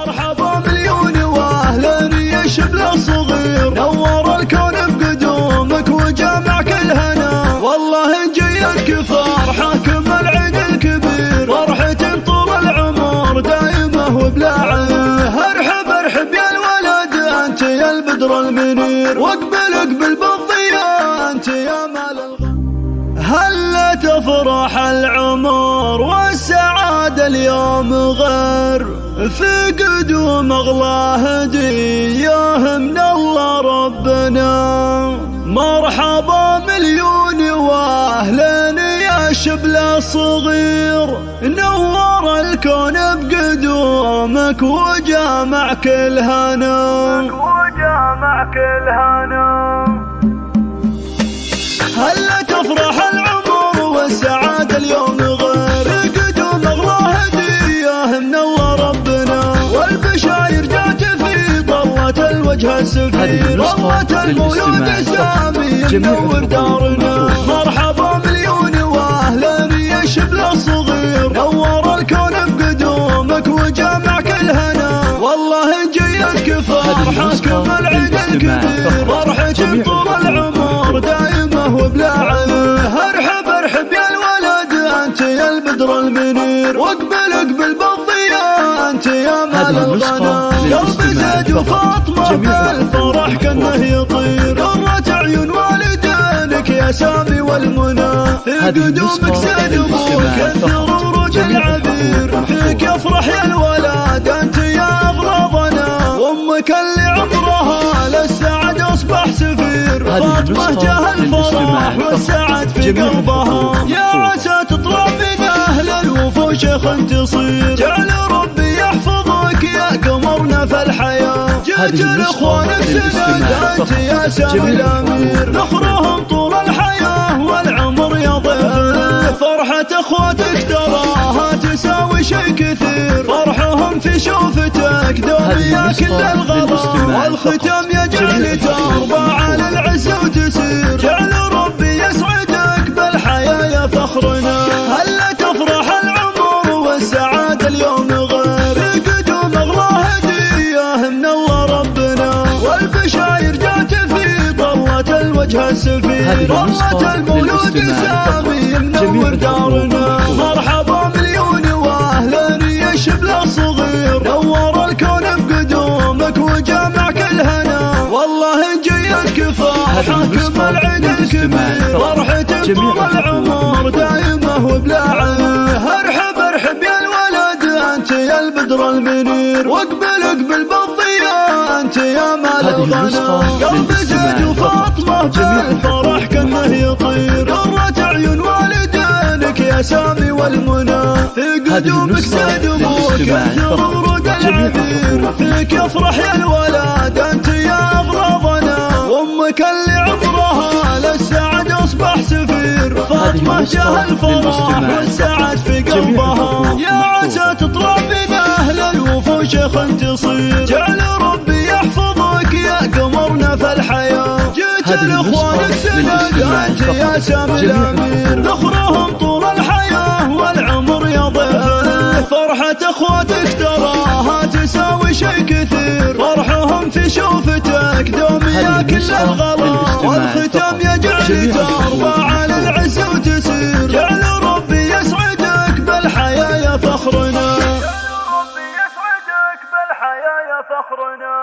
مرحبا مليون واهل يشبل الصغير، نور الكون بقدومك وجامع كل هنا، والله جيتك فرحك مع العيد الكبير، فرحة طول العمر دائمة وبلا عيه. ارحب ارحب يا الولد انت يا البدر المنير، واقبل اقبل بالضياء انت يا مال الغير. هلا تفرح العمر والسعادة اليوم غير، في قدوم اغلى هدية من الله ربنا. مرحبا مليون واهلين يا شبل الصغير، نور الكون بقدومك وجامع كل هنا. هلا تفرح العمر والسعادة اليوم غير، قدوم اغلى هدية منور ربنا، والبشاير جات في طلة الوجه السفير، طلة المولود سامي منور دارنا. مرحبا مليون واهل يشبل الصغير، نور الكون بقدومك وجامع كل هنا، والله جيتك فرحك مع العيد الكبير، فرحة طول العمر دائمة وبلا عيه. ارحب ارحب يا الولد انت يا البدر المنير، واقبل اقبل بالضياء انت يا مال الغنى. قلبي زيد وفاطمة بالفرح كانه يطير، قرة عيون والدينك يا سامي والمنى، في قدومك زيد ابوك كثر ورود العبير، فيك يفرح يا الولد انت يا اغلى ظنا، وامك اللي عمرها للسعد اصبح سفير، فاطمة جاه الفرح والسعد في قلبها، يا عسى تطلع من اهل الوفوش تصير، جعل ربي يحفظك يا قمرنا في الحياة، جيت لاخوانك سند انت يا سامي الامير، نخرهم طول الحياة والعمر يا ضيف، فرحة اخواتك تراها تساوي شي كثير، فرحهم في شوفتك دوم يا كل الغلا، والختام يجعل ترضى على العز وتسير، جعل ربي يسعدك بالحياة يا فخرنا. هلا تفرح العمر والسعادة اليوم غير، قدوم اغلى هدية منور ربنا، والبشاير جات في طلة الوجه السفير، طلة المولود سامي منور دارنا. مرحبا مليون واهل يشبل الصغير، نور الكون بقدومك وجامع كل هنا، والله جيتك فرحك مع العيد الكبير، فرحة طول العمر دائمة وبلا عيه. ارحب ارحب يا الولد انت يا البدر المنير، واقبل اقبل بالضياء انت يا مال الغنى. قلبي زيد وفاطمة بالفرح كانه يطير، قرة عيون والدينك يا سامي والمنى، في قدومك زيد ابوك كثر ورود العبير، فيك يفرح يا الولد انت يا اغلى ظنا، وامك اللي عمرها للسعد اصبح سفير، فاطمة جاه الفرح والسعد في قلبها، يا عسى تطلع من اهل الوفوش تصير، جعل ربي يحفظك يا قمرنا في الحياة، جيت لاخوانك سند انت يا سامي الامير، نخرهم طول الحياة والعمر يا ضيف، فرحة اخواتك تراها تساوي شي كثير، فرحهم في شوفتك دوم يا كل الغلا، والختام يجعل ترضى على العز وتسير، جعل ربي يسعدك بالحياة يا فخرنا. ربي يسعدك بالحياة يا فخرنا.